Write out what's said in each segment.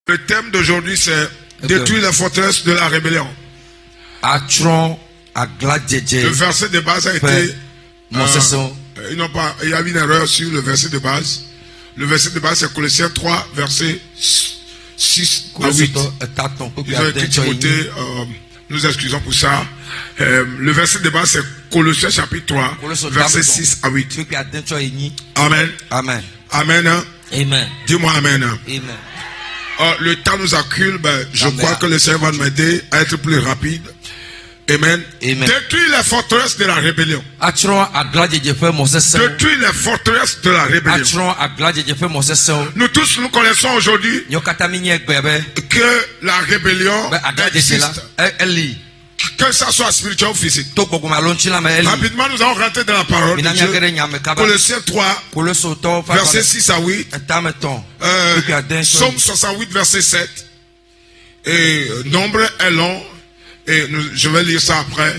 Le thème d'aujourd'hui, c'est détruire la forteresse de la rébellion. Le verset de base a été... il y a eu une erreur sur le verset de base. Le verset de base, c'est Colossiens 3, verset 6 à 8. Ils ont écrit Timothée, nous excusons pour ça. Le verset de base, c'est Colossiens chapitre 3, verset 6 à 8. Amen. Amen. Amen. Amen. Dis-moi Amen. Amen. Le temps nous accule, je crois que le Seigneur va m'aider à être plus rapide. Amen. Amen. Détruire les forteresses de la rébellion. Détruire les forteresses de la rébellion. Nous tous nous connaissons aujourd'hui que la rébellion existe. Que ça soit spirituel ou physique. Rapidement, nous allons rentrer dans la parole de Dieu. Colossiens 3, verset 6 à 8. Psaume 68, verset 7. Et Nombre est long. Et je vais lire ça après.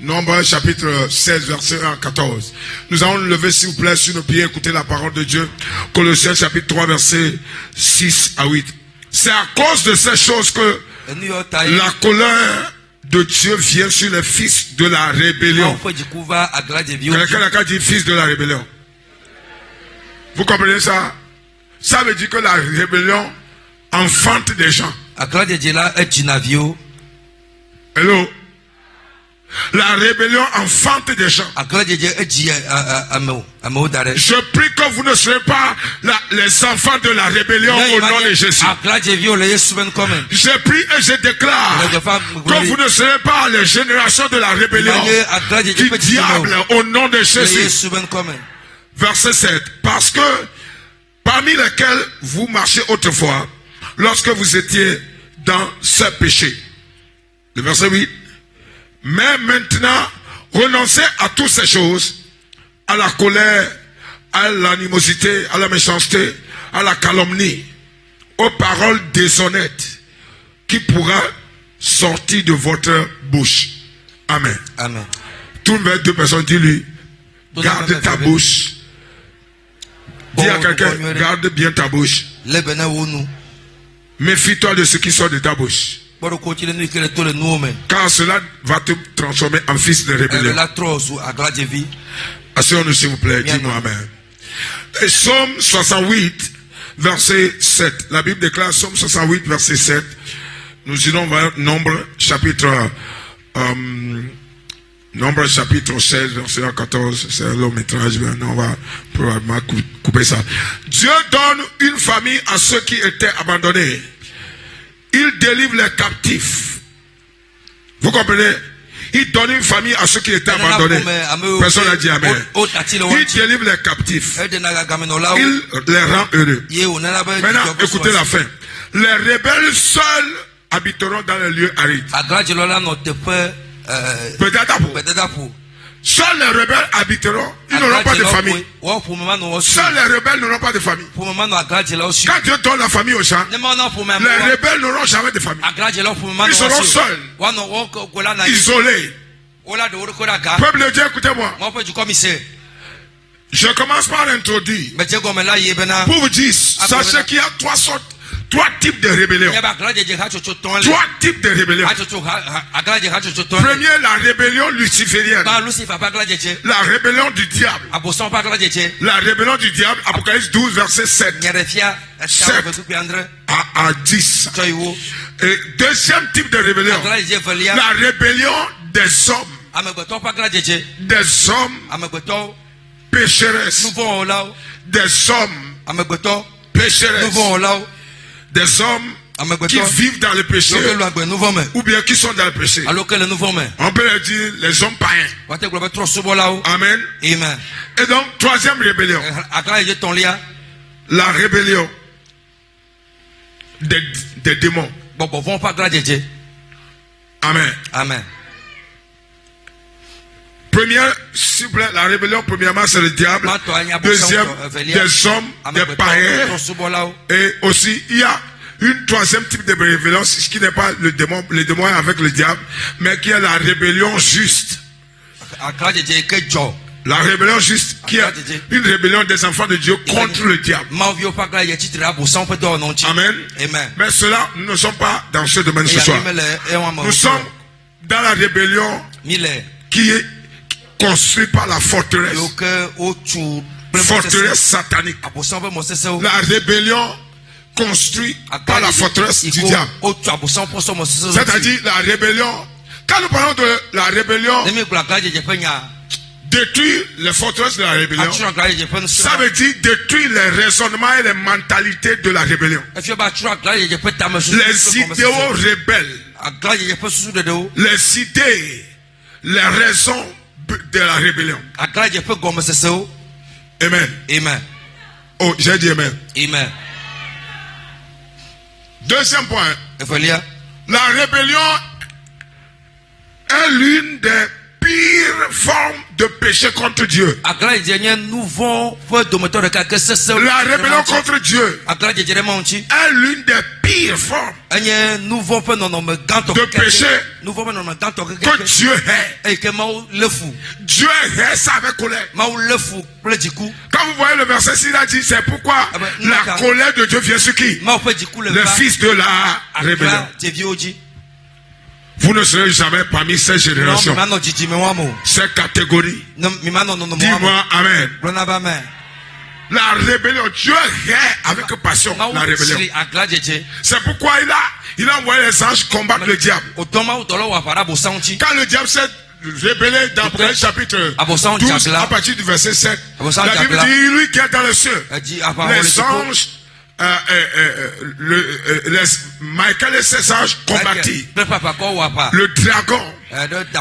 Nombre chapitre 16, verset 1 à 14. Nous allons nous lever, s'il vous plaît, sur nos pieds, écouter la parole de Dieu. Colossiens chapitre 3, verset 6 à 8. C'est à cause de ces choses que la colère de Dieu vient sur les fils de la rébellion. Quelqu'un a dit fils de la rébellion. Vous comprenez ça? Ça veut dire que la rébellion enfante des gens. Hello? La rébellion enfante des gens. Je prie que vous ne serez pas les enfants de la rébellion au nom de Jésus. Je prie et je déclare que vous ne serez pas les générations de la rébellion du diable au nom de Jésus. Verset 7. Parce que parmi lesquels vous marchez autrefois, lorsque vous étiez dans ce péché. Le verset 8. Mais maintenant, renoncez à toutes ces choses, à la colère, à l'animosité, à la méchanceté, à la calomnie, aux paroles déshonnêtes qui pourra sortir de votre bouche. Amen. Amen. Tourne deux personnes, dis-lui, garde ta bouche. Dis à quelqu'un, garde bien ta bouche. Méfie-toi de ce qui sort de ta bouche. Car cela va te transformer en fils de rébellion. Asseyons-nous s'il vous plaît, dis-moi Amen. Et Psaume 68, verset 7. La Bible déclare Psaume 68, verset 7. Nous irons vers Nombre chapitre 16, verset 14. C'est un long métrage, mais on va probablement couper ça. Dieu donne une famille à ceux qui étaient abandonnés. Il délivre les captifs. Vous comprenez? Il donne une famille à ceux qui étaient abandonnés. Personne n'a dit Amen. Il délivre les captifs. Il les rend heureux. Maintenant, écoutez la fin. Les rebelles seuls habiteront dans les lieux arides. Peut-être. Seuls les rebelles habiteront. Ils n'auront pas de famille. Seuls les rebelles n'auront pas de famille. Quand Dieu donne la famille aux gens, les rebelles n'auront jamais de famille. Ils seront seuls, isolés. Peuple de Dieu, écoutez-moi. Je commence par introduire. Pour vous dire, sachez qu'il y a trois sortes Trois types de rébellion. Trois types de rébellion. Premier, la rébellion luciférienne. La rébellion du diable. La rébellion du diable, Apocalypse 12, verset 7 à 10. Et deuxième type de rébellion, la rébellion des hommes. Des hommes pécheresses. Des hommes pécheresses. Des hommes qui vivent dans le péché ou bien qui sont dans le péché. On peut le dire les hommes païens. Amen. Et donc, troisième rébellion, la rébellion des démons. Amen. Amen. Première, la rébellion, premièrement, c'est le diable. Deuxième, des hommes, des païens. Et aussi, il y a une troisième type de rébellion, qui n'est pas le démon avec le diable, mais qui est la rébellion juste. La rébellion juste, qui est une rébellion des enfants de Dieu contre le diable. Amen. Mais cela, nous ne sommes pas dans ce domaine ce soir. Nous sommes dans la rébellion qui est construite par la forteresse. Forteresse satanique. La rébellion construite par la forteresse du diable. C'est-à-dire la rébellion. Quand nous parlons de la rébellion, détruire les forteresses de la rébellion, ça veut dire détruire les raisonnements et les mentalités de la rébellion. Les idéaux rebelles, les idées, les raisons de la rébellion. Amen. Amen. Oh, j'ai dit amen. Amen. Deuxième point. La rébellion est l'une des pires formes de péché contre Dieu. La rébellion contre Dieu est l'une des pires formes de péché que Dieu hait. Dieu hait ça avec colère. Quand vous voyez le verset 6, il a dit, c'est pourquoi la colère de Dieu vient sur qui? Le fils de la rébellion. Vous ne serez jamais parmi ces générations, ces catégories. Dis-moi amen. La rébellion, Dieu hait avec passion la rébellion. C'est pourquoi il a envoyé les anges combattre le diable. Quand le diable s'est rébellé dans le chapitre 12, à partir du verset 7, la Bible dit, lui qui est dans le cieux, les anges, Michael et ses anges combattirent. Le dragon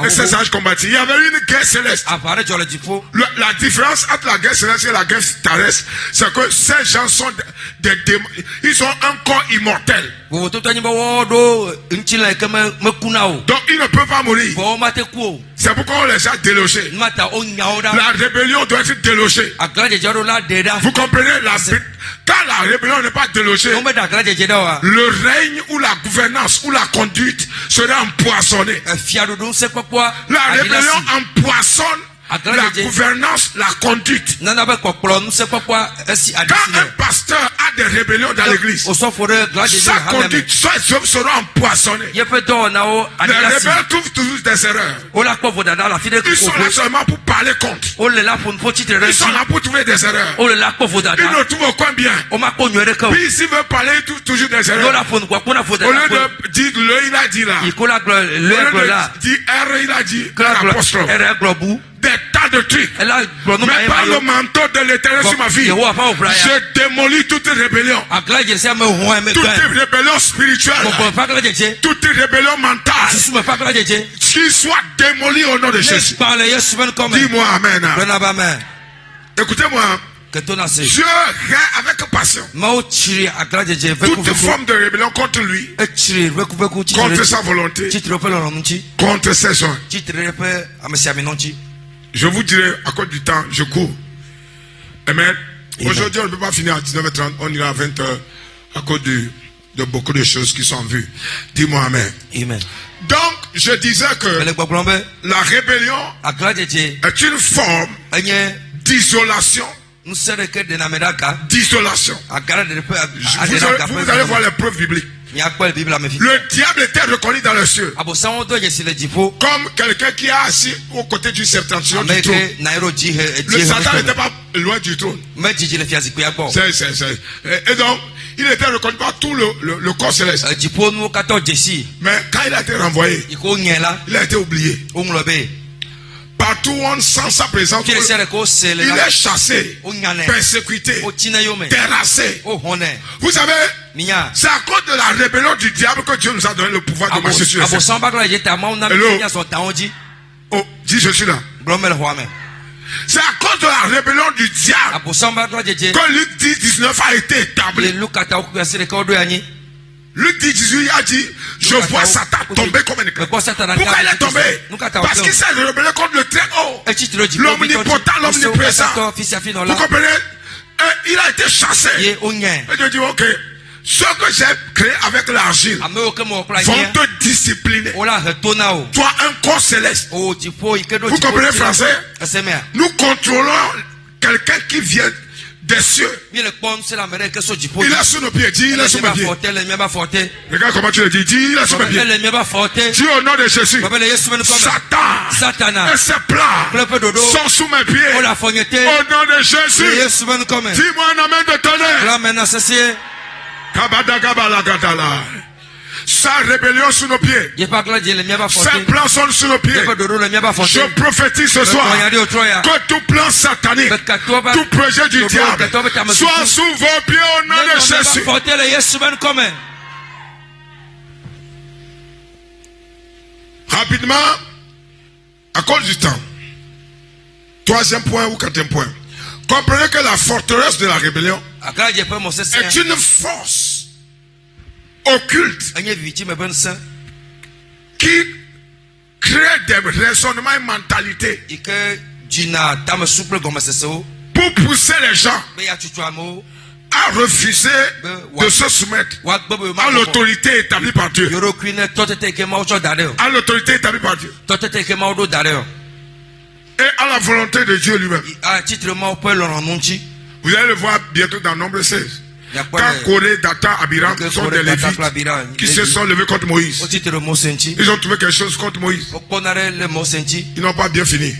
et ses anges combattirent. Il y avait une guerre céleste. La différence entre la guerre céleste et la guerre terrestre, c'est que ces gens sont des démons. Ils ont un corps immortel. Donc ils ne peuvent pas mourir. C'est pourquoi on les a délogés. La rébellion doit être délogée. Vous comprenez? Quand la rébellion n'est pas délogée, le règne ou la gouvernance ou la conduite sera empoisonnée. La rébellion empoisonne la gouvernance, la conduite. Quand un pasteur a des rébellions dans l'église, sa conduite sera empoisonnée. Les rebelles trouvent toujours des erreurs. Ils sont là seulement pour parler contre. Ils sont là pour trouver des erreurs. Ils ne trouvent aucun bien. Puis s'ils veulent parler, ils trouvent toujours des erreurs. Au lieu de dire le, il a dit là. Au lieu de dire R, il a dit l'apostrophe. Des tas de trucs. Mais par le manteau de l'Éternel sur ma vie, je démolis toute rébellion. Toute rébellion spirituelle. Toute rébellion mentale. Qu'il soit démoli au nom de Jésus. Dis-moi amen. Écoutez-moi. Dieu hait avec passion toute forme de rébellion contre lui, contre sa volonté, contre ses soins. Je vous dirai, à cause du temps, je cours. Amen. Aujourd'hui, on ne peut pas finir à 19h30, on ira à 20h à cause de beaucoup de choses qui sont en vue. Dis-moi amen. Donc, je disais que la rébellion est une forme d'isolation d'isolation. Vous allez voir les preuves bibliques. Le diable était reconnu dans les cieux comme quelqu'un qui est assis aux côtés du septentrion du trône. Le Satan n'était pas loin du trône. Et donc, il était reconnu par tout le corps céleste. Mais quand il a été renvoyé, il a été oublié. Partout où on sent sa présence, il est chassé, persécuté, terrassé. Vous savez, c'est à cause de la rébellion du diable que Dieu nous a donné le pouvoir de marcher sur les cieux. Oh, dis je suis là. C'est à cause de la rébellion du diable que Luc 10, 19 a été établi. Luc 10, 18 a dit, je vois Satan tomber comme un éclair. Pourquoi il est tombé? Parce qu'il s'est rebellé contre le très haut, l'omnipotent, l'omniprésent. Vous comprenez? Il a été chassé. Et Dieu dit, ok, ce que j'ai créé avec l'argile vont te discipliner. Toi, un corps céleste. Vous comprenez français? Nous contrôlons quelqu'un qui vient des cieux. Il est sous nos pieds. Dis, il est sous mes pieds. Regarde comment tu le dis. Dis, il est sous mes pieds. Dis au nom de Jésus. Satan et ses plans sont sous mes pieds. Au nom de Jésus. Dis-moi un amen de tonnerre. Sa rébellion sous nos pieds. Ses plans sont sous nos pieds. Je prophétise ce soir que tout plan satanique, tout projet du diable soit sous vos pieds au nom de Jésus. Rapidement, à cause du temps. Troisième point ou quatrième point. Comprenez que la forteresse de la rébellion est une force occulte qui crée des raisonnements et mentalités pour pousser les gens à refuser de se soumettre à l'autorité établie par Dieu. À l'autorité établie par Dieu. Et à la volonté de Dieu lui-même. Vous allez le voir bientôt dans Nombre 16. Quand Corée, Dathan, Abiram sont des Lévites qui se sont levés contre Moïse. Ils ont trouvé quelque chose contre Moïse. Ils n'ont pas bien fini.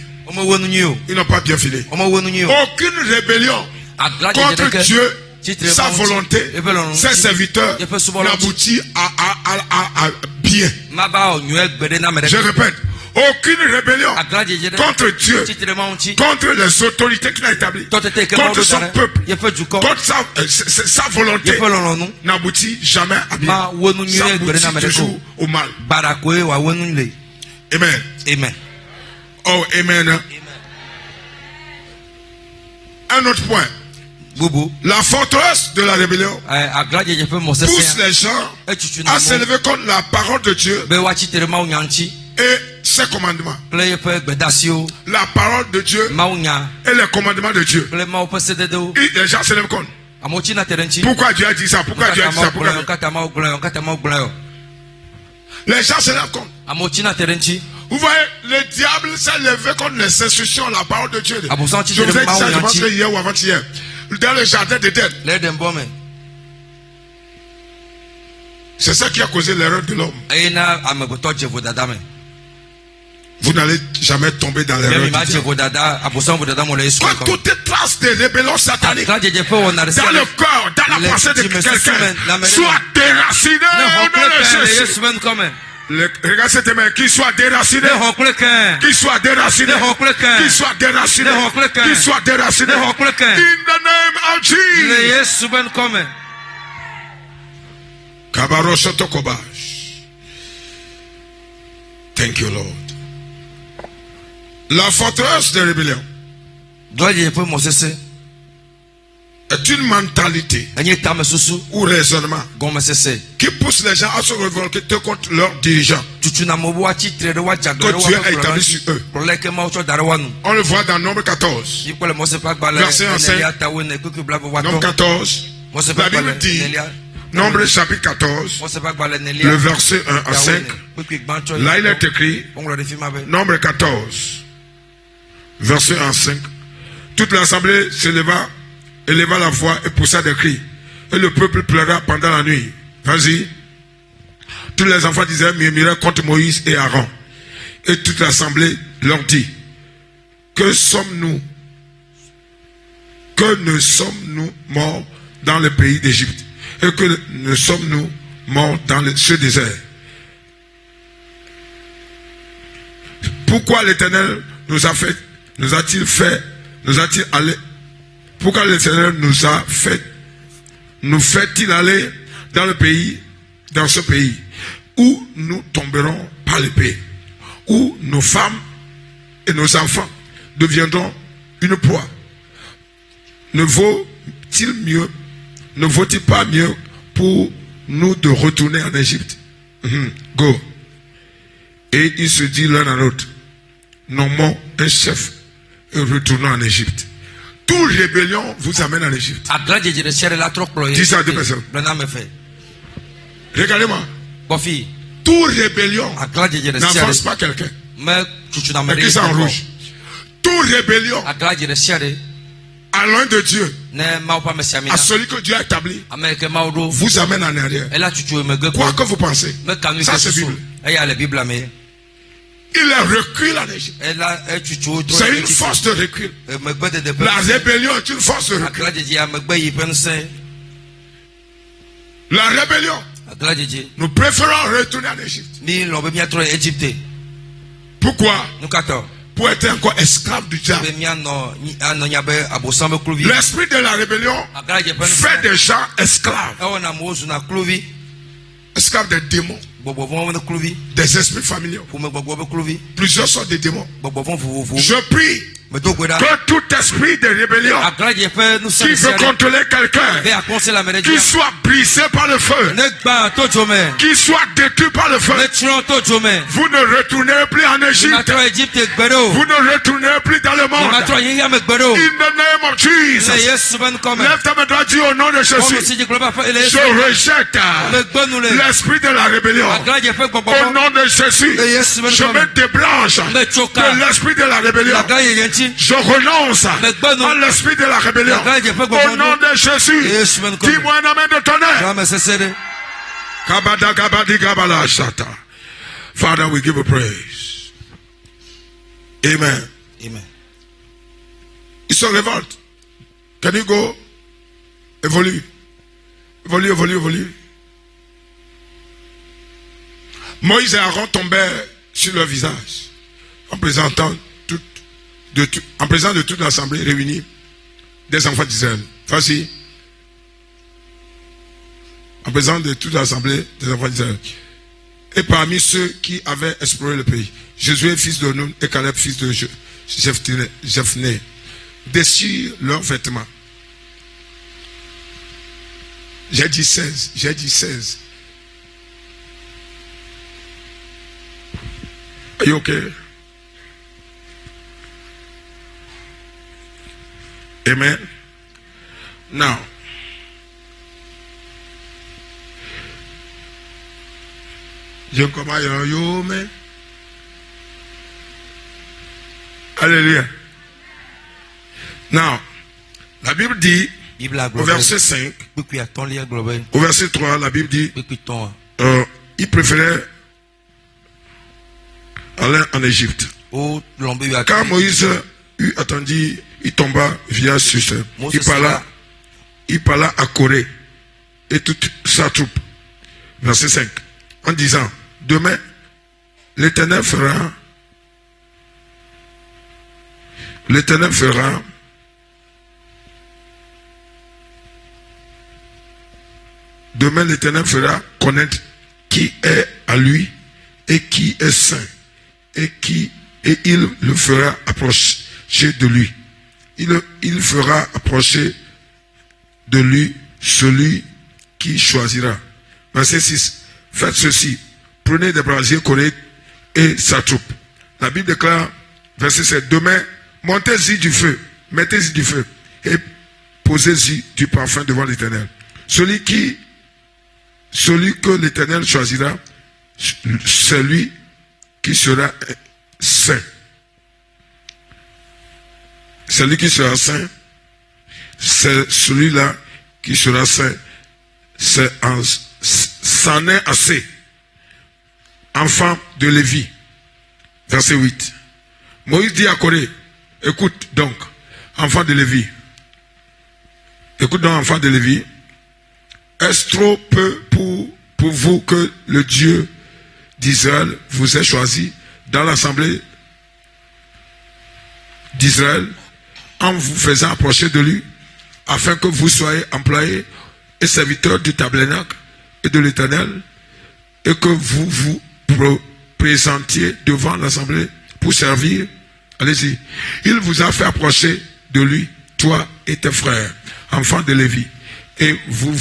Ils n'ont pas bien fini. Aucune rébellion contre Dieu, sa volonté, ses serviteurs n'aboutit à bien. Je répète. Aucune rébellion contre Dieu, contre les autorités qu'il a établies, contre son peuple, contre sa volonté, n'aboutit jamais à bien. Ça aboutit toujours au mal. Amen. Amen. Oh, amen. Un autre point. La forteresse de la rébellion pousse les gens à s'élever contre la parole de Dieu et ses commandements. La parole de Dieu et les commandements de Dieu. Et les gens s'élèvent contre. Pourquoi Dieu a dit ça? Pourquoi Dieu a dit ça? Les gens s'élèvent contre. Vous voyez, le diable s'est levé contre les instructions, la parole de Dieu. Je vous ai dit ça, je pense que hier ou avant-hier. Dans le jardin d'Éden. C'est ça qui a causé l'erreur de l'homme. Vous n'allez jamais tomber dans l'erreur du diable. Quand toutes les traces de rébellion satanique dans le corps, dans la pensée de quelqu'un soit déraciné au nom de Jésus. Regarde cette main, qu'il soit déraciné, qu'il soit déraciné, qu'il soit déraciné, qu'il soit déraciné. In the name of Jesus. Thank you, Lord. La forteresse de rébellion est une mentalité ou raisonnement qui pousse les gens à se révolter contre leurs dirigeants que Dieu a établi sur eux. On le voit dans Nombre 14, verset 5. Nombre 14, la Bible dit, Nombre chapitre 14, le verset 1 à 5. Là il est écrit, Nombre 14, verset 1 à 5. Toute l'assemblée se leva éleva la voix et poussa des cris. Et le peuple pleura pendant la nuit. Vas-y. Tous les enfants d'Israël murmuraient contre Moïse et Aaron. Et toute l'assemblée leur dit, que sommes-nous? Que ne sommes-nous morts dans le pays d'Égypte? Et que ne sommes-nous morts dans ce désert? Pourquoi l'Éternel nous a-t-il allé? Pourquoi l'Éternel nous fait-il aller dans ce pays, où nous tomberons par l'épée, où nos femmes et nos enfants deviendront une proie? Ne vaut-il pas mieux pour nous de retourner en Égypte? Go. Et ils se disent l'un à l'autre, nommons un chef et retournons en Égypte. Toute rébellion vous amène en Égypte. Dis ça à deux personnes. Regardez-moi. Toute rébellion n'avance pas quelqu'un. Et qui ça en rouge? Toute rébellion à loin de Dieu, à celui que Dieu a établi, vous amène en arrière. Quoi que vous pensez, ça c'est Bible. Il recule en Égypte. C'est une force de recul. La rébellion est une force de recul. La rébellion, nous préférons retourner en Égypte. Pourquoi? Pour être encore esclave du diable. L'esprit de la rébellion fait des gens esclaves. Esclaves des démons. Des esprits familiaux. Plusieurs sortes de démons. Je prie que tout esprit de rébellion qui veut contrôler quelqu'un, qui soit brisé par le feu, qui soit détruit par le feu. Vous ne retournerez plus en Égypte. Vous ne retournerez plus dans le monde. In the name of Jesus. Lève ta main droite, dis au nom de Jésus. Je rejette l'esprit de la rébellion. Au nom de Jésus, je me débranche de l'esprit de la rébellion. Je renonce à l'esprit de la rébellion. Au nom de Jésus, dis-moi un amen de tonnerre. Father, we give you praise. Amen. Amen. Ils se révoltent. Can you go? Évolue. Évolue. Moïse et Aaron tombèrent sur leur visage en présence de toute l'assemblée réunie des enfants d'Israël. Voici. En présence de toute l'assemblée des enfants d'Israël. Et parmi ceux qui avaient exploré le pays, Josué, fils de Nun, et Caleb, fils de Jephné, déchirent leurs vêtements. J'ai dit 16. Are you okay? Amen. Now, Alléluia. Now, la Bible dit, au verset 5, au verset 3, la Bible dit, il préférait aller en Égypte. Car Moïse eut attendu, il tomba via Sus. Il parla à Corée et toute sa troupe. Verset 5. En disant, demain, l'Éternel fera connaître qui est à lui et qui est saint, et il le fera approcher de lui. Il fera approcher de lui celui qui choisira. Verset 6. Faites ceci. Prenez des brasiers Corée et sa troupe. La Bible déclare, verset 7. Demain, montez-y du feu, mettez-y du feu et posez-y du parfum devant l'Éternel. Celui que l'Éternel choisira, celui qui sera saint. Celui qui sera saint c'est celui-là qui sera saint. C'en est assez. Enfant de Lévi. Verset 8. Moïse dit à Corée, écoute donc, enfant de Lévi. Écoute donc, enfant de Lévi. Est-ce trop peu pour vous que le Dieu d'Israël vous ait choisi dans l'assemblée d'Israël en vous faisant approcher de lui, afin que vous soyez employés et serviteurs du tabernacle et de l'Éternel, et que vous vous présentiez devant l'assemblée pour servir. Allez-y. Il vous a fait approcher de lui, toi et tes frères, enfants de Lévi, et vous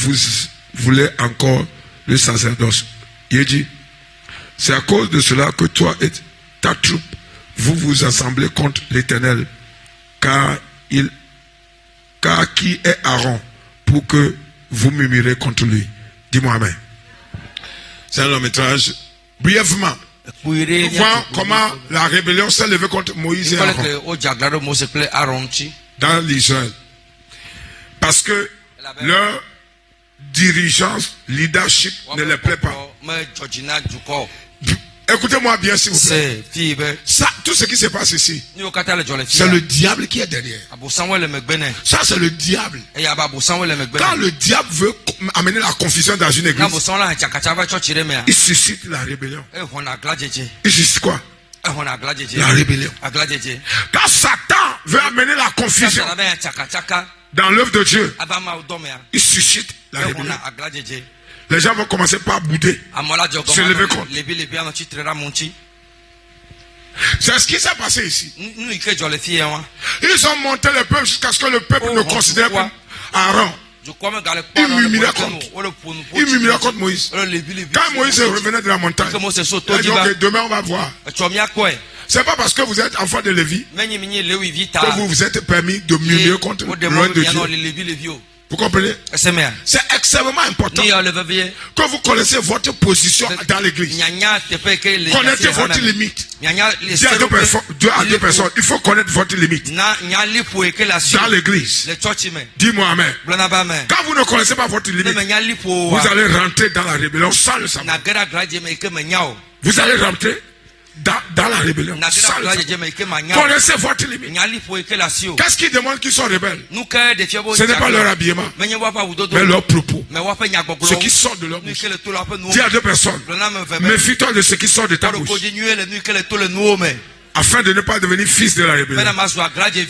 voulez encore le sacerdoce. Il dit, c'est à cause de cela que toi et ta troupe, vous vous assemblez contre l'Éternel, car qui est Aaron pour que vous murmurez contre lui. Dis-moi amen. C'est un long métrage. Brièvement, nous voyons comment la rébellion s'est levée contre Moïse et Aaron dans l'Israël. Parce que leur dirigeance, leadership ne les plaît pas. Écoutez-moi bien si vous plaît. Ça, tout ce qui se passe ici, c'est le diable qui est derrière. Ça, c'est le diable. Quand le diable veut amener la confusion dans une église, il suscite la rébellion. Il suscite quoi? La rébellion. Quand Satan veut amener la confusion dans l'œuvre de Dieu, il suscite la rébellion. Les gens vont commencer par bouder, se lever contre. C'est ce qui s'est passé ici. Ils ont monté le peuple jusqu'à ce que le peuple ne considère pas Aaron. Il murmurait contre Moïse. Quand Moïse revenait de la montagne, il a dit ok, demain on va voir. C'est pas parce que vous êtes enfant de Lévi que vous vous êtes permis de murmurer contre loin de Dieu. Vous comprenez? C'est extrêmement important que vous connaissez votre position dans l'église. Connaissez votre limite. Dis à deux personnes, il faut connaître votre limite dans l'église. Dis-moi amen. Quand vous ne connaissez pas votre limite, vous allez rentrer dans la rébellion sans le savoir. Vous allez rentrer dans la rébellion. Connaissez votre limite. Qu'est-ce qu'ils demandent qu'ils sont rebelles? Ce n'est pas leur habillement, mais leurs propos. Ce qui sort de leur bouche. Dis à deux personnes, méfie-toi de ce qui sort de ta bouche, afin de ne pas devenir fils de la rébellion.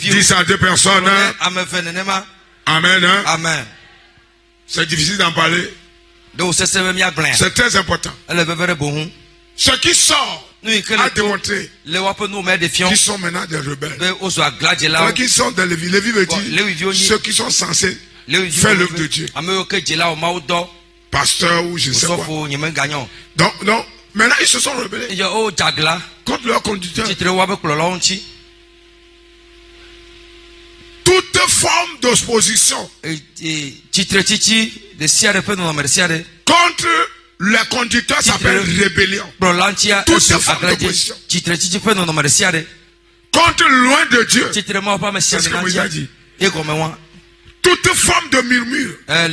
Dis ça à deux personnes. Amen. Amen. C'est difficile d'en parler. C'est très important. Ce qui sort a démontré qu'ils sont maintenant des rebelles. Alors qu'ils sont dans Lévi. Lévi veut dire ceux qui sont censés faire l'œuvre de Dieu. Pasteur ou je sais quoi. Donc, maintenant ils se sont rebellés contre leur conducteur. Toute forme d'opposition contre le conducteur s'appelle rébellion. Toute forme d'opposition contre loin de Dieu. C'est ce que Moïse a dit. Toute forme de murmure est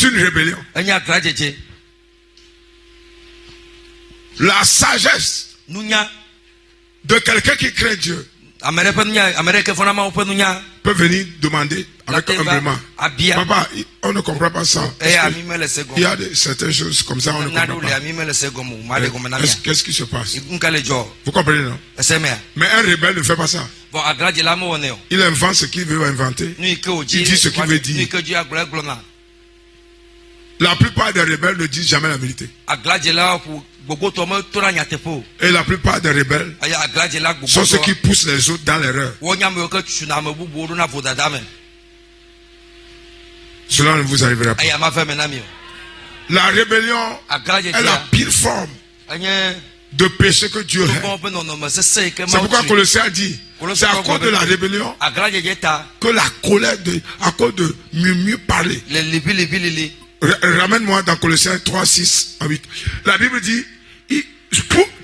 une rébellion. La sagesse de quelqu'un qui craint Dieu peut venir demander avec humblement. Papa, on ne comprend pas ça. Il y a certaines choses comme ça, on ne comprend pas. Qu'est-ce qui se passe? Vous comprenez, non? Mais un rebelle ne fait pas ça. Il invente ce qu'il veut inventer. Il dit ce qu'il veut dire. La plupart des rebelles ne disent jamais la vérité. Et la plupart des rebelles sont ceux qui poussent les autres dans l'erreur. Cela ne vous arrivera pas. La rébellion est la pire forme de péché que Dieu a. C'est pourquoi Colossiens dit, c'est à cause de la rébellion que la colère à cause de murmure parler. Ramène-moi dans Colossiens 3, 6 à 8. La Bible dit,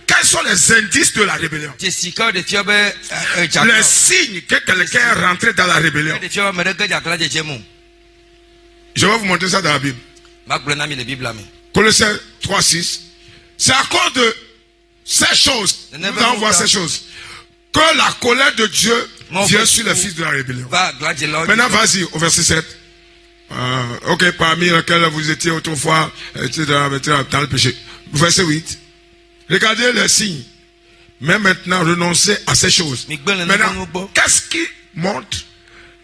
quelle sont les indices de la rébellion? Les signes que quelqu'un est rentré dans la rébellion. Je vais vous montrer ça dans la Bible. Colossiens 3:6. C'est à cause de ces choses, nous allons voir ces choses, que la colère de Dieu vient sur les fils de la rébellion. Maintenant, vas-y, au verset 7. Ok, parmi lesquels vous étiez autrefois dans le péché. Verset 8. Regardez les signes. Mais maintenant, renoncez à ces choses. Maintenant, qu'est-ce qui montre?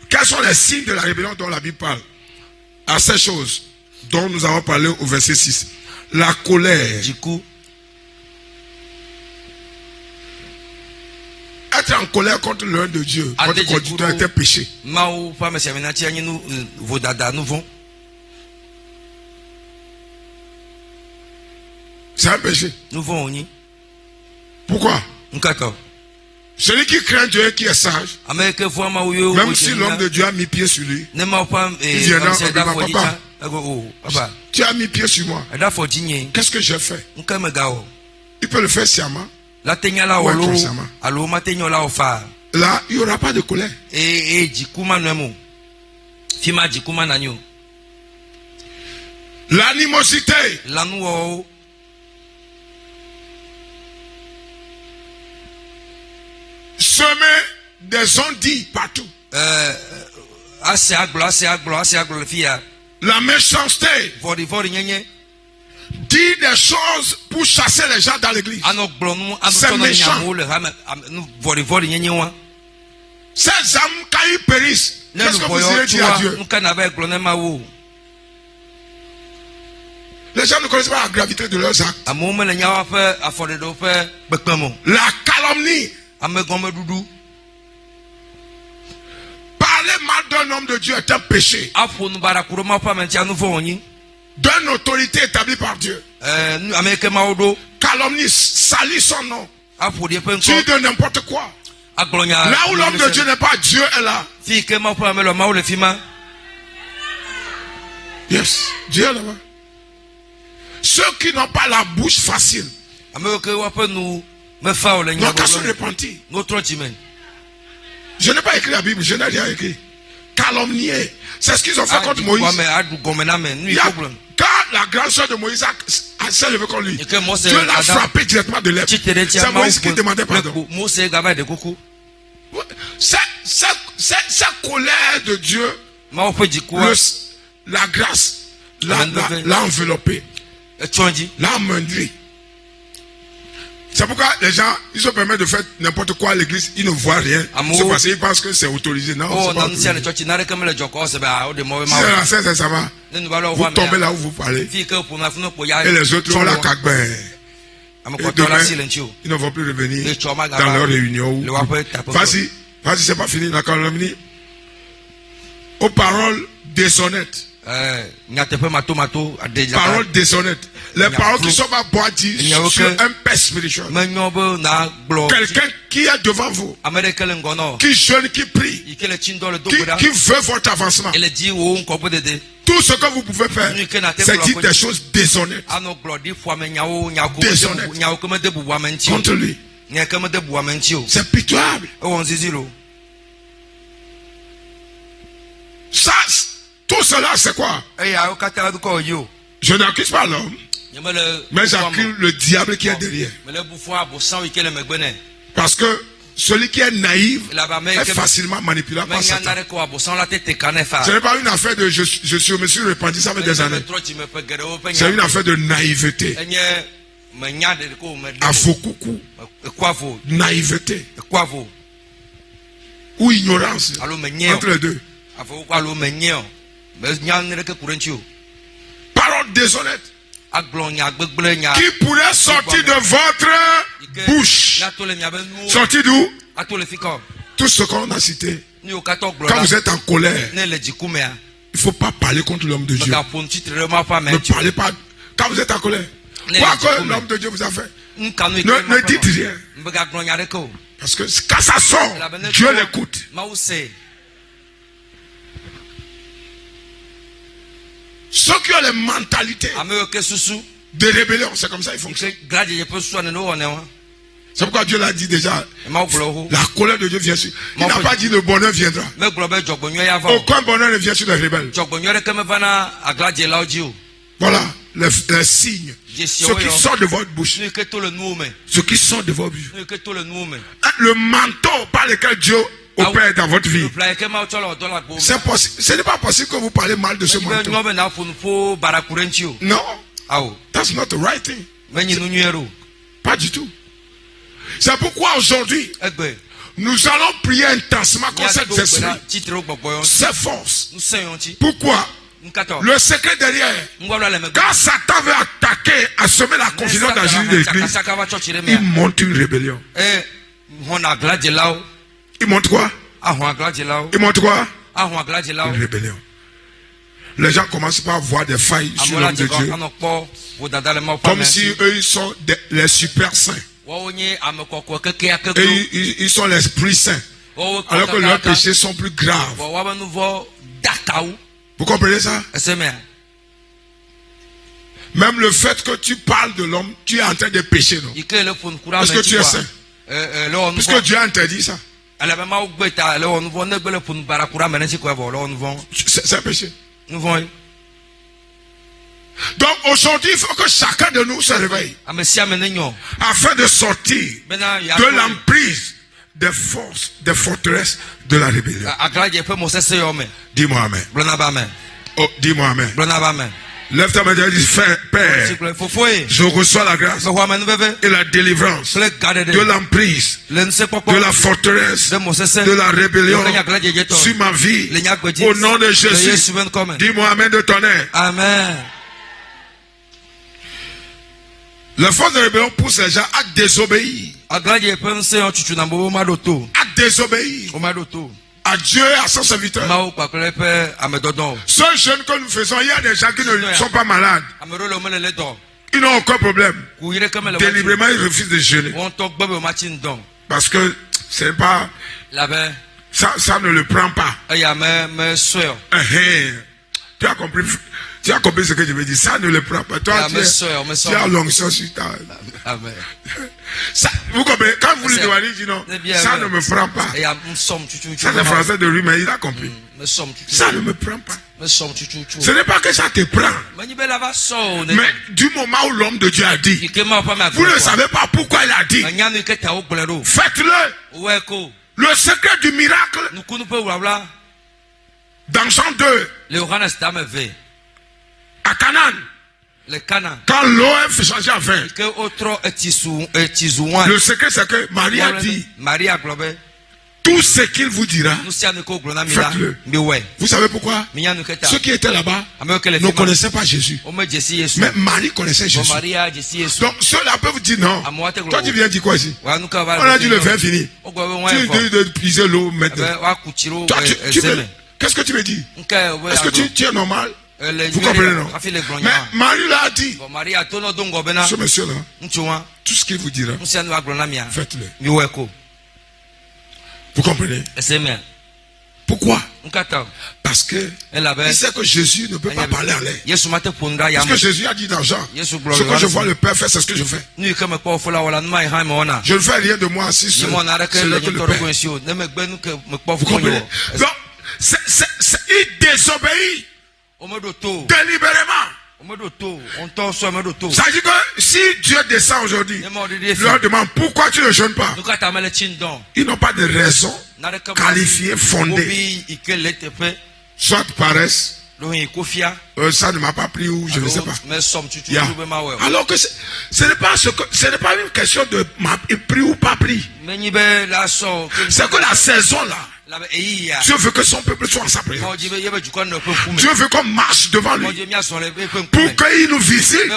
Quels sont les signes de la rébellion dont la Bible parle? À ces choses dont nous avons parlé au verset 6. La colère. Du coup, être en colère contre l'un de Dieu, votre conducteur était péché. C'est un péché. Pourquoi? Celui qui craint Dieu et qui est sage, même si l'homme de Dieu a mis pied sur lui, il viendra papa. Tu as mis pied sur moi. Qu'est-ce que j'ai fait? Il peut le faire sciemment. Là, il n'y aura pas de colère. L'animosité. Semer des ondits partout. La méchanceté. Dire des choses pour chasser les gens dans l'église. C'est méchant. Ces âmes, quand ils périssent, qu'est-ce que vous irez dire à Dieu? Les gens ne connaissent pas la gravité de leurs actes. La calomnie. Parler mal d'un homme de Dieu est un péché. D'une autorité établie par Dieu. Calomnie, salit son nom. Tu dis de n'importe quoi. Là où l'homme de Dieu n'est pas, Dieu est là. Yes, Dieu est là-bas. Ceux qui n'ont pas la bouche facile n'ont qu'à se repentir. Je n'ai pas écrit la Bible, je n'ai rien écrit. Calomnier. C'est ce qu'ils ont fait contre Moïse. Quand la grande soeur de Moïse s'est levée contre lui, Dieu l'a frappé directement de l'épée. C'est Moïse qui demandait pardon. Cette colère de Dieu, la grâce l'a enveloppé, l'a amené. C'est pourquoi les gens, ils se permettent de faire n'importe quoi à l'église, ils ne voient rien. C'est parce qu'ils pensent que c'est autorisé. Non, c'est pas autorisé. Si c'est ça va. Vous tombez là où vous parlez. Et les autres ont la cagbe. Et demain, ils ne vont plus revenir dans leur réunion. Vas-y, c'est pas fini. La calomnie. Aux paroles déshonnêtes. Paroles déshonnêtes. Les paroles qui sont pas boîtiées sur un père spirituel. Quelqu'un qui est devant vous, qui jeûne, qui prie, qui veut votre avancement. Tout ce que vous pouvez faire, c'est dire des choses déshonnêtes. Déshonnêtes contre lui. C'est pitoyable. Ça, tout cela, c'est quoi? Je n'accuse pas l'homme, mais j'accuse le diable qui est derrière. Parce que celui qui est naïf est facilement manipulable par Satan. Ce n'est pas une affaire de je me suis repenti, ça fait des années. C'est une affaire de naïveté. Afokoukou. Naïveté. Ou ignorance. Entre les deux. Parole déshonnête qui pourrait sortir de votre bouche. Sortir d'où? Tout ce qu'on a cité. Quand vous êtes en colère, il ne faut pas parler contre l'homme de Dieu. Ne parlez pas. Quand vous êtes en colère, quoi que l'homme de Dieu vous a fait, ne dites rien. Parce que quand ça sort, Dieu l'écoute. Ceux qui ont les mentalités de rébellion, c'est comme ça ils fonctionnent. C'est pourquoi Dieu l'a dit déjà. La colère de Dieu vient sur. Il n'a pas dit le bonheur viendra. Aucun bonheur ne vient sur les rebelles. Voilà les signes. Ce qui sort de votre bouche. Ce qui sort de votre bouche. Le manteau par lequel Dieu opère dans votre vie. Ce n'est pas possible que vous parlez mal de ce manteau. Non. That's not the right thing. Pas du tout. C'est pourquoi aujourd'hui, nous allons prier intensément contre cet esprit, ces forces. Pourquoi? Le secret derrière, quand Satan veut attaquer, assommer la confusion dans l'église, il monte une rébellion. Il monte quoi? Il monte quoi? Une rébellion. Les gens commencent par voir des failles sur l'homme de Dieu, comme si eux ils sont les super saints. Et ils sont l'Esprit Saint, alors que leurs péchés sont plus graves. Vous comprenez ça? Même le fait que tu parles de l'homme, tu es en train de pécher, non? Est-ce que tu es saint? Puisque Dieu a interdit ça. C'est un péché. Donc aujourd'hui, il faut que chacun de nous se réveille afin de sortir de l'emprise des forces, des forteresses de la rébellion. Dis-moi amen. Oh, dis-moi amen. Lève ta main et dis, Père, je reçois la grâce et la délivrance de l'emprise, de la forteresse, de la rébellion sur ma vie. Au nom de Jésus, dis-moi amen de ton air. Amen. La force de rébellion pousse les gens à désobéir. À désobéir à Dieu et à son serviteur. Ce jeûne que nous faisons, il y a des gens qui ne sont pas malades. Ils n'ont aucun problème. Délibérément, ils refusent de jeûner. Parce que c'est pas. Ça ne le prend pas. Tu as compris? Tu as compris ce que je veux dire? Ça ne le prend pas. Toi, tu as l'onction sur ta. Amen. Vous comprenez? Quand vous lui demandez, il dit non, ça ne me prend pas. Ça c'est français de lui, mais il a compris. Ça ne me prend pas. Ce n'est pas que ça te prend. Mais du moment où l'homme de Dieu a dit, vous ne savez pas pourquoi il a dit. Faites-le. Le secret du miracle. Dans Jean 2. À Canaan. Quand l'eau est changée en vin. Le secret c'est que Marie a dit. Tout ce qu'il vous dira, faites-le. Vous savez pourquoi? Ceux qui étaient là-bas ne connaissaient pas Jésus. Mais Marie connaissait Jésus. Donc ceux-là peuvent vous dire non. Toi tu viens dire quoi ici? On a dit le vin fini. Tu de puiser l'eau maintenant. Qu'est-ce que tu veux dire? Est-ce que tu es normal? Vous comprenez, non? Mais Marie l'a dit. Ce monsieur-là, tout ce qu'il vous dira, faites-le. Vous comprenez? Pourquoi? Parce que il sait que Jésus ne peut pas parler en l'air. Parce que Jésus a dit dans Jean, ce que je vois le Père faire, c'est ce que je fais. Je ne fais rien de moi assis sur le Père. Vous comprenez? Donc, il désobéit délibérément. Ça dit que si Dieu descend aujourd'hui, je leur demande pourquoi tu ne jeûnes pas. Ils n'ont pas de raison qualifiée, fondée. Soit paresse, ça ne m'a pas pris ou je ne sais pas. Alors que ce n'est pas une question de pris ou pas pris. C'est que la saison là, Dieu veut que son peuple soit en sa présence. Dieu veut qu'on marche devant lui pour qu'il nous visite,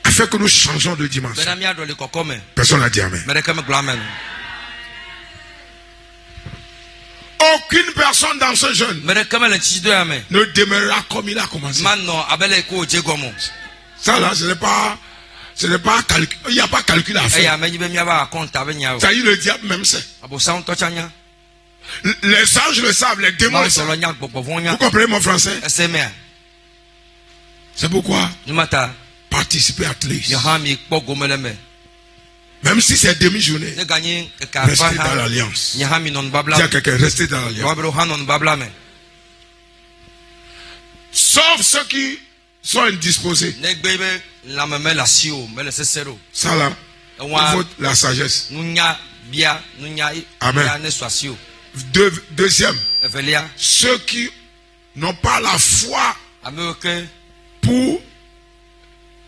afin que nous changeons de dimension. Personne n'a dit amen. Aucune personne dans ce jeûne ne demeurera comme il a commencé. Ça là, ce n'est pas calcul. Il n'y a pas calcul à faire. Ça y est, le diable même sait. Les anges le savent, les démons le savent. Vous comprenez mon français? C'est pourquoi, par participer à l'Église. Même si c'est demi-journée, restez dans l'alliance. Dis à quelqu'un, restez dans l'alliance. Sauf ceux qui sont indisposés. Ça là, il faut la sagesse. Amen. Deuxième, ceux qui n'ont pas la foi pour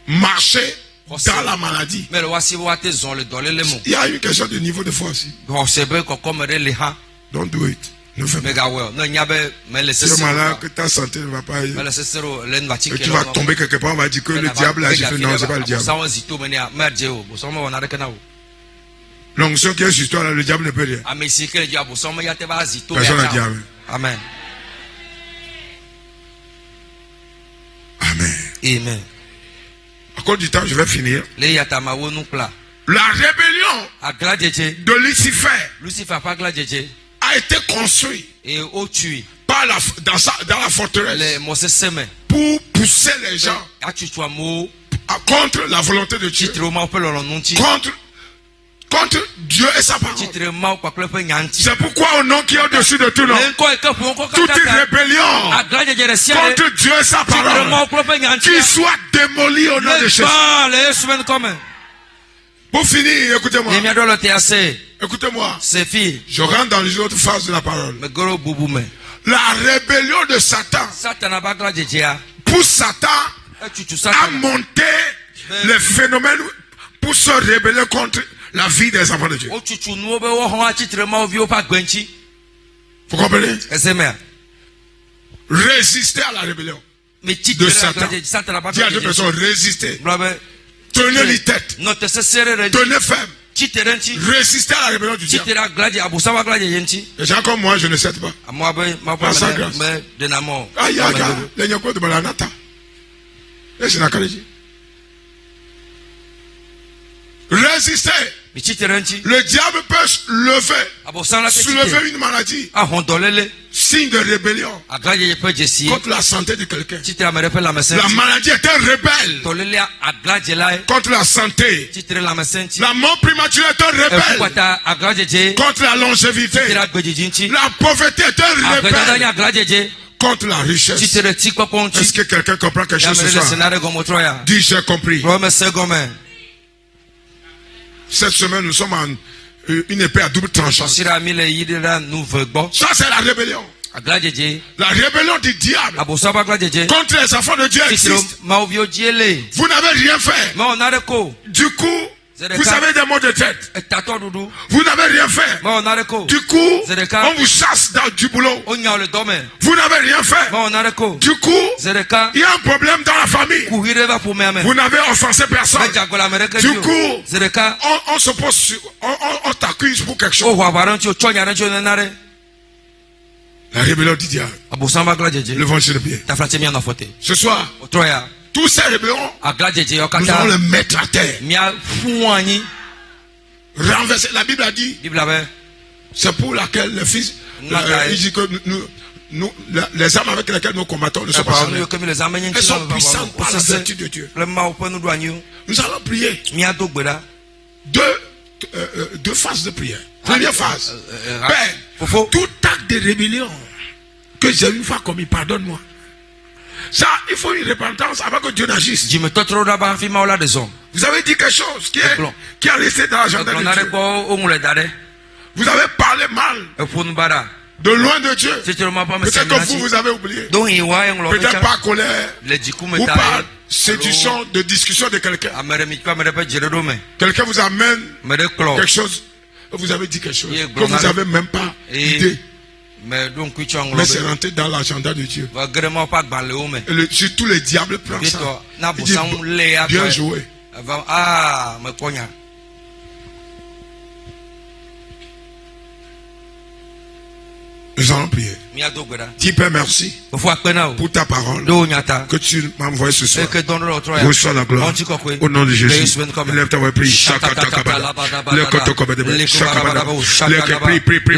marcher dans la maladie. Il y a une question de niveau de foi aussi. Don't do it. Ne fais pas. Si le malade, que ta santé ne va pas y... Et tu vas tomber quelque part, on va dire que le diable a agi. Non, c'est pas le diable. L'onction qui est sur toi, là, le diable ne peut rien. Personne n'a dit Amen. Amen. Amen. Amen. À cause du temps, je vais finir. La rébellion de Lucifer a été construite par dans la forteresse pour pousser les gens contre la volonté de Dieu, contre Dieu et sa parole. C'est pourquoi au nom qui est au-dessus de tout nom, toute rébellion contre Dieu et sa parole, qu'il soit démoli au nom de Jésus. Pour finir, écoutez-moi. Écoutez-moi. Je rentre dans une autre phase de la parole. La rébellion de Satan pousse Satan à monter les phénomènes pour se rébeller contre la vie des enfants de Dieu. Vous comprenez? Résister à la rébellion de Satan. Dis à deux personnes, résister. Tenez les têtes. Tenez ferme. Résister à la rébellion du diable. Les gens comme moi, je ne cède pas. Par sa grâce. Aïe, aïe, aïe. Les gens de Malanata. Résister. Le diable peut soulever une maladie, signe de rébellion contre la santé de quelqu'un. La maladie est un rebelle contre la santé. La mort prématurée est un rebelle contre la longévité. La pauvreté est un rebelle contre la richesse. Est-ce que quelqu'un comprend quelque chose ce soir? Dis, j'ai compris. Cette semaine, nous sommes en une épée à double tranchant. Ça, c'est la rébellion. La rébellion du diable contre les enfants de Dieu existe. Vous n'avez rien fait. Du coup, vous avez des maux de tête. Vous n'avez rien fait. Du coup, on vous chasse du boulot. Vous n'avez rien fait. Du coup, il y a un problème dans la famille. Vous n'avez offensé personne. Du coup, on se pose sur, on t'accuse pour quelque chose. La rébellion du diable. Levons le pied. Ce soir, tous ces rébellions, nous allons les mettre à terre. Renverser. La Bible a dit, c'est pour laquelle le Fils, il dit que les armes avec lesquelles nous combattons ne sont pas charnelles. Elles sont puissantes par la vertu de Dieu. Nous allons prier. Deux phases de prière. Première phase. Père, tout acte de rébellion que j'ai une fois commis, pardonne-moi. Ça, il faut une repentance avant que Dieu n'agisse. Vous avez dit quelque chose qui a resté dans l'agenda de Dieu. Vous avez parlé mal de loin de Dieu. Peut-être que vous avez oublié. Peut-être par colère ou par séduction de discussion de quelqu'un. Quelqu'un vous amène quelque chose. Vous avez dit quelque chose que vous n'avez même pas idée. Mais c'est rentré dans l'agenda de Dieu. Surtout les diables prennent ça. Il dit, bien joué. Nous allons prier. Dis Père, merci pour ta parole que tu m'as envoyée ce soir. Reçois la gloire. Au nom de Jésus. Lève ta voix, prie. Prie.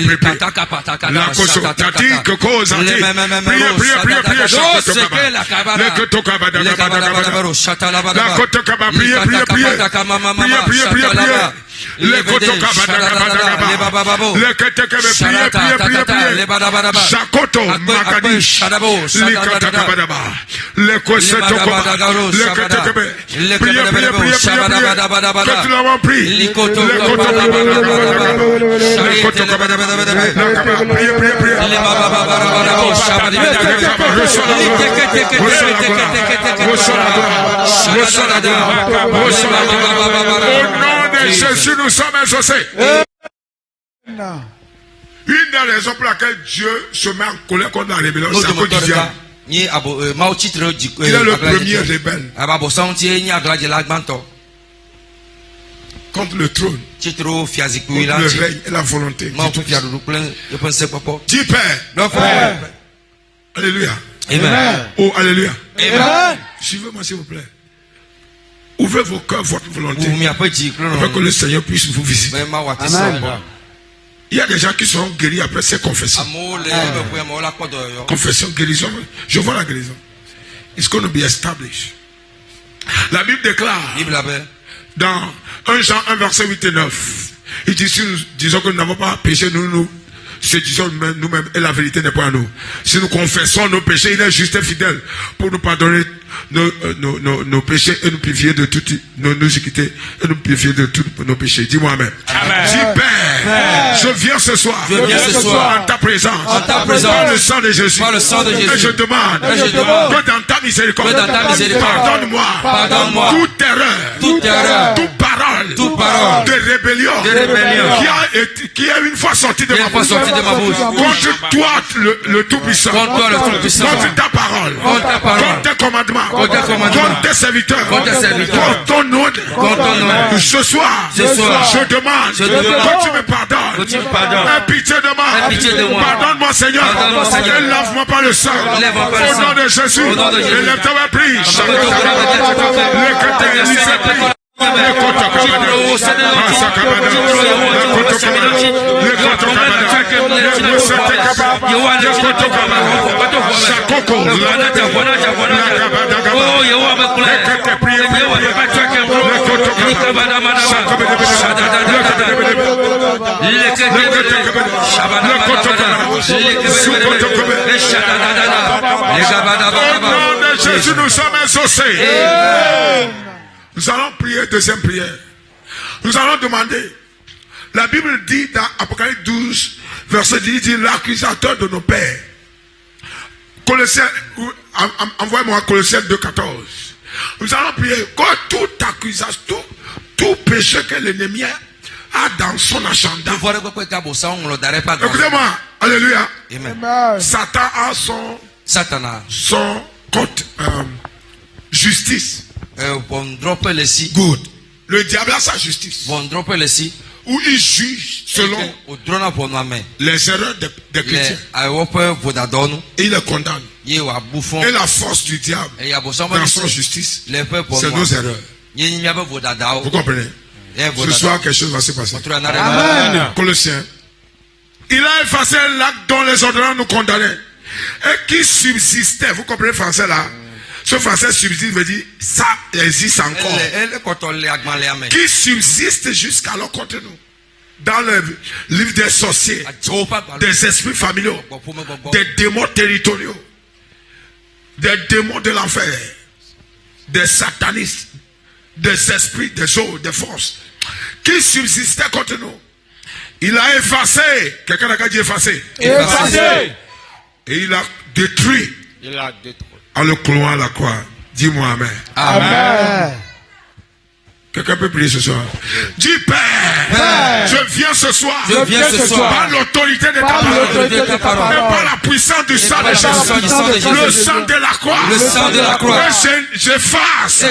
La cause, t'as dit que cause, prie. Le Jacoto Makadish Likatakabadaba le Kosetokaba le Katakebe priez que tu l'as pris le Jésus, nous sommes exaucés. Une des raisons pour laquelle Dieu se met en colère contre la rébellion, c'est à cause du diable. Il est le premier rebelle contre le trône, contre le règne et la volonté. Dis Père. Alléluia. Amen. Oh, alléluia. Amen. Suivez-moi s'il vous plaît. Ouvrez vos cœurs, votre volonté, afin que le Seigneur puisse vous visiter. Amen. Il y a des gens qui seront guéris après ces confessions. Confession, guérison. Je vois la guérison. It's going to be established. La Bible déclare dans 1 Jean 1 verset 8 et 9. Il dit, si nous disons que nous n'avons pas péché, nous séduisons nous-mêmes et la vérité n'est pas à nous. Si nous confessons nos péchés, il est juste et fidèle pour nous pardonner nos péchés et nous purifier de toutes nos iniquités et nous purifier de tous nos péchés. Dis-moi Amen. Dis Père, je viens ce soir en ta présence, par le sang de Jésus, et je demande que dans ta miséricorde, pardonne-moi toute erreur, toute parole de rébellion qui a une fois sorti de ma bouche contre toi le Tout-Puissant, contre ta parole, contre tes commandements, contre tes serviteurs, contre ton nom. Ce soir, je demande que tu me pardonnes. Aie pitié de moi. Pardonne-moi, Seigneur. Et lave-moi par le sang. Au nom de Jésus. Élève-toi, prie. Jésus, nous sommes exaucés. Nous allons prier, deuxième prière. Nous allons demander. La Bible dit dans Apocalypse 12, verset 10, dit l'accusateur de nos pères. Colossiens, envoyez-moi Colossiens 2, 14. Nous allons prier que toute accusation, tout péché que l'ennemi a dans son agenda. Écoutez-moi, alléluia. Amen. Satan a son compte justice. Good. Le diable a sa justice. Où il juge selon les erreurs des chrétiens. Et il les condamne. Et la force du diable dans son justice, c'est nos erreurs. Vous comprenez? Ce soir, quelque chose va se passer. Amen. Colossiens. Il a effacé l'acte dont les ordonnances nous condamnaient. Et qui subsistait. Vous comprenez le français là? Ce français subsiste veut dire ça existe encore. Qui subsiste jusqu'alors contre nous. Dans le livre des sorciers, des esprits familiaux, des démons territoriaux, des démons de l'enfer, des satanistes, des esprits, des eaux, des forces, qui subsistaient contre nous. Il a effacé. Quelqu'un a dit effacé. Effacé. Et il a détruit. En le clouant à la croix. Dis-moi Amen. Amen. Quelqu'un peut prier ce soir. Dis Père, je viens ce soir. Par l'autorité de ta parole. Et par la puissance du sang de Jésus. Le sang de la croix. Et j'efface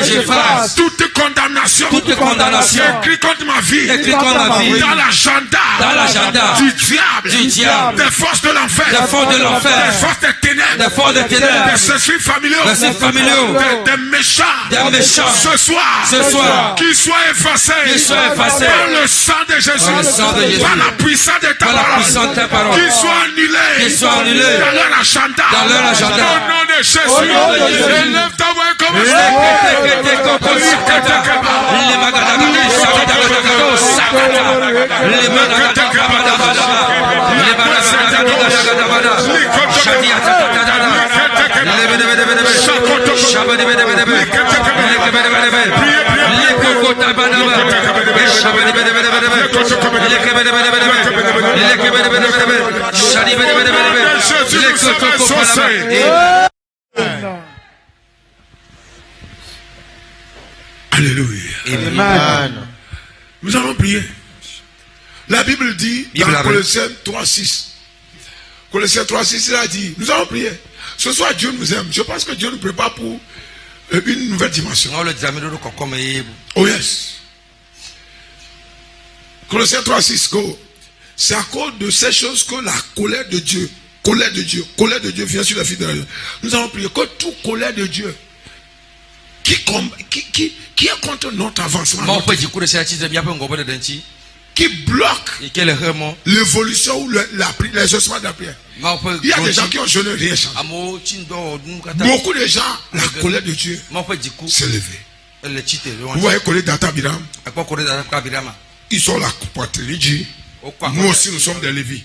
toute condamnation. Écrit contre ma vie. Dans l'agenda du diable. Des forces de l'enfer. Des forces des ténèbres. Des esprits familiaux. Des méchants. Ce soir. Qu'ils soient effacés par le sang de Jésus, par la puissance de ta parole, qu'ils soient annulés dans leur agenda, au nom de Jésus. Élève ta voix comme Alléluia. Amen. Nous allons prier. La Bible dit dans Colossiens 3:6. Colossiens 3:6, il a dit, nous allons prier. Ce soir, Dieu nous aime. Je pense que Dieu nous prépare pour une nouvelle dimension. Oh yes. Colossiens 3:6, go. C'est à cause de ces choses que la colère de Dieu vient sur la fille de Dieu. Nous allons prier que toute colère de Dieu qui est contre notre avancement, qui bloque l'évolution ou l'exaucement de la prière. Il y a des gens qui ont jeûné, rien changé. Beaucoup de gens, la colère de Dieu s'est levée. Vous voyez Kolé Data Biram, ils sont la poitrine dit, nous aussi nous sommes des Lévis.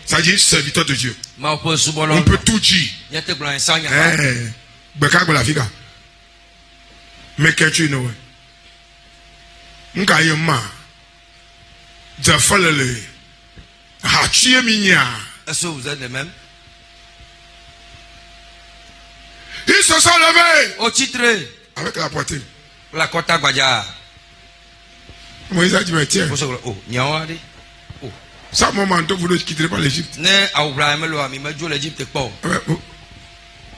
Ça dit serviteurs de Dieu. On peut tout dire. Mais qu'est-ce que tu nous est-ce que vous êtes les mêmes? Ils se sont levés au titre avec la poitrine. La Kota Gwadja. Moïse a dit, mais tiens, ça moment vous ne quitterez pas l'Égypte.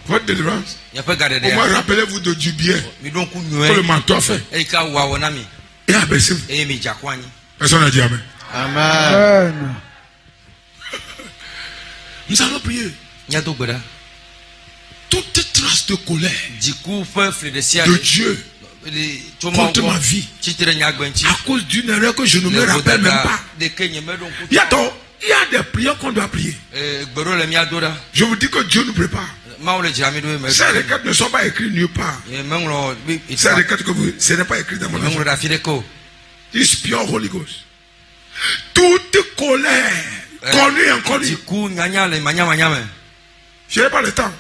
Votre délivrance. Comment rappelez-vous du bien que le manteau a fait? Et abaissez-vous. Personne n'a dit Amen. Amen. Nous allons prier. Toute trace de colère de Dieu contre ma vie à cause d'une erreur que je ne me rappelle même pas. Il y a des prières qu'on doit prier. Je vous dis que Dieu nous prépare. Ces requêtes ne sont pas écrites nulle part. Ces requêtes que vous, ce n'est pas écrit dans mon agenda. It's pure Holy Ghost. Toute colère, connue et inconnue. Je n'ai pas le temps.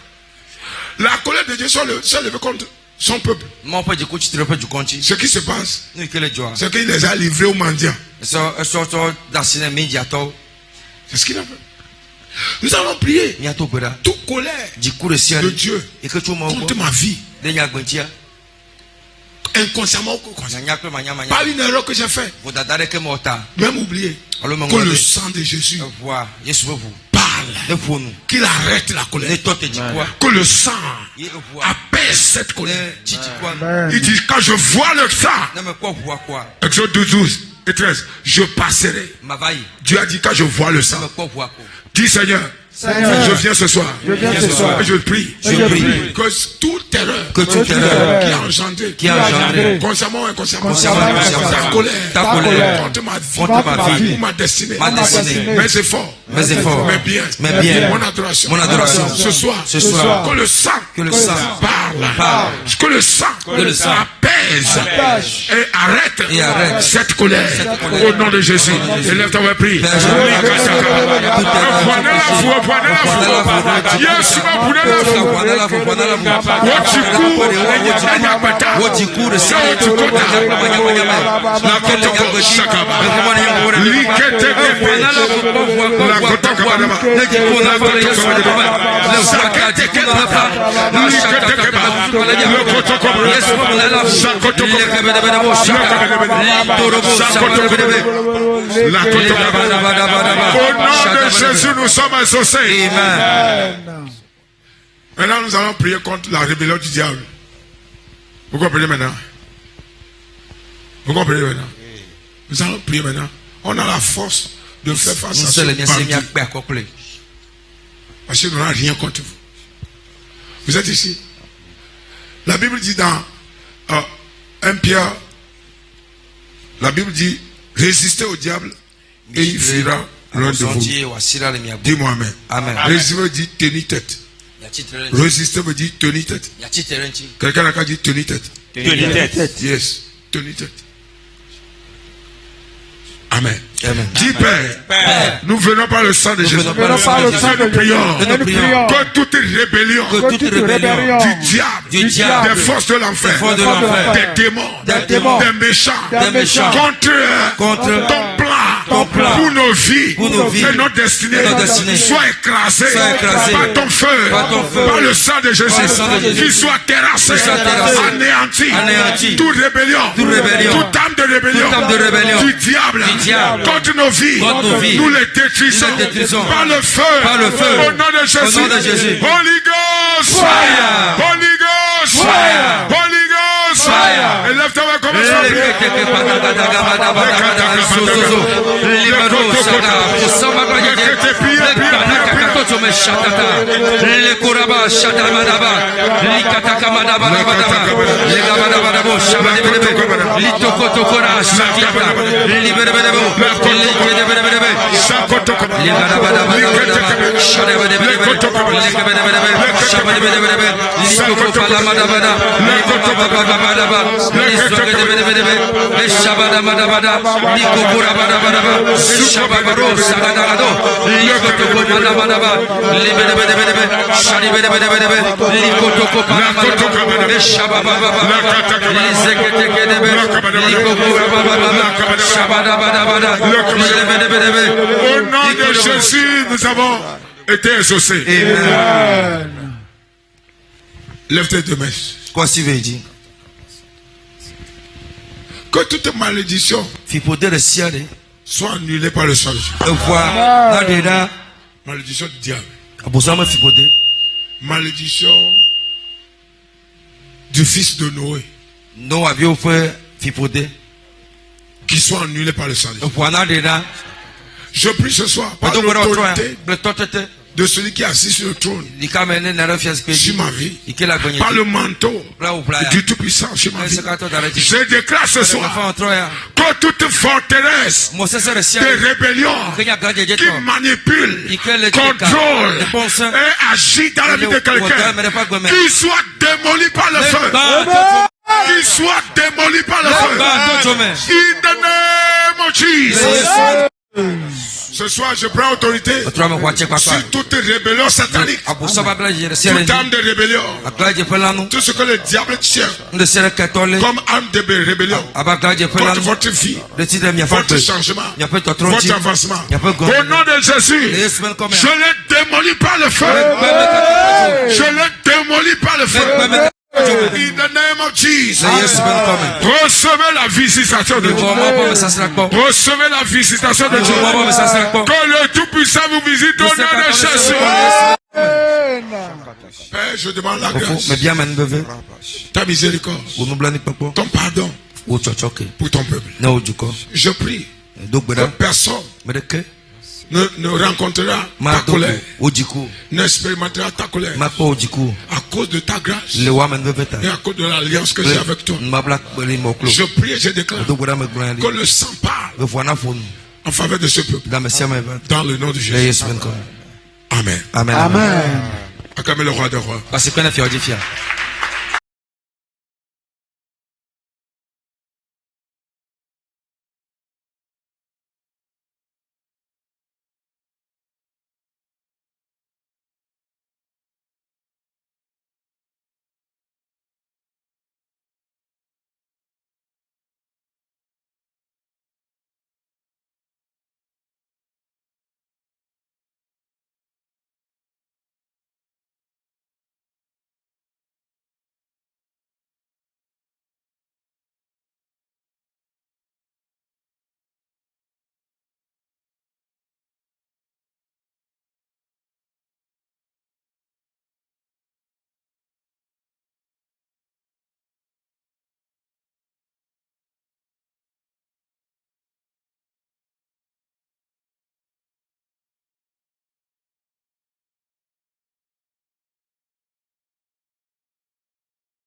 La colère de Dieu s'est levée contre son peuple. Ce qui se passe, c'est qu'il les a livrés aux mendiants. C'est ce qu'il a fait. Nous allons prier. Toute colère de Dieu contre ma vie, inconsciemment ou consciemment, pas une erreur que j'ai faite, même oublier que le sang de Jésus parle, qu'il arrête la colère, que le sang apaise cette colère. Il dit, quand je vois le sang, Exode 12 et 13, je passerai. Dieu a dit, quand je vois le sang, dis Seigneur, je viens ce soir. Et je prie. Que toute erreur qui a engendré, consciemment ou inconsciemment, ta colère contre ma vie, ma destinée, mes efforts, mes biens, mon adoration. Ce soir, que le sang parle, que le sang apaise et arrête cette colère. Au nom de Jésus, élève ta voix, prie. de Jésus, nous sommes associés. Maintenant, nous allons prier contre la rébellion du diable. Vous comprenez maintenant? Vous comprenez maintenant? Nous allons prier maintenant. On a la force de faire face à ce bandit. Parce que nous n'avons rien contre vous. Vous êtes ici. La Bible dit dans 1 Pierre, la Bible dit, résistez au diable et il fuira loin de vous. Dis-moi amen. Amen. Résistez veut dire tenir tête. Résister veut dire tenir tête. Quelqu'un a dit tenir tête. Tenir tête. Yes, tenir tête. Amen. Dis Père, nous venons par le sang de Jésus. Nous prions que toute rébellion du diable, des forces de l'enfer, des démons, des méchants, contre ton plan pour nos vies et nos destinées, soit écrasé par ton feu, par le sang de Jésus, qu'il soit terrassé, anéanti, toute rébellion, toute âme de rébellion du diable contre nos vies, nous les détruisons par le feu, au nom de Jésus. Holy Ghost fire, Holy Ghost fire, Holy Ghost fire. Et lève-toi, commence à prier. Au nom de Jésus, nous avons été exaucés. Lève tes deux mains. Que toute malédiction soit annulée par le sang de Jésus. Malédiction du diable. Malédiction du fils de Noé. Qui soit annulée par le sang de Jésus. Je prie ce soir par l'autorité de celui qui est assis sur le trône sur ma vie, par le manteau du Tout-Puissant sur ma vie. Je déclare ce soir que toute forteresse de rébellion qui manipule, contrôle et agit dans la vie de quelqu'un, qui soit démoli par le feu. Qui soit démoli par le feu. In the name of Jesus. Ce soir, je prends autorité sur toute rébellion satanique, toute âme de rébellion, tout ce que le diable tient comme âme de rébellion contre votre vie, votre changement, votre avancement. Au nom de Jésus, je l'ai démoli par le feu. Je l'ai démoli par le feu. In the name of Jesus. Recevez la visitation de Dieu. Recevez la visitation de Dieu. Que le Tout-Puissant vous visite au nom de Jésus. Père, je demande la grâce, ta miséricorde, ton pardon pour ton peuple. Je prie que personne ne rencontrera ta colère, n'expérimentera ta colère à cause de ta grâce et à cause de l'alliance que j'ai avec toi. Je prie et je déclare que le sang parle en faveur de ce peuple dans le nom de Jésus. Amen. Amen. Acclamez le roi des rois.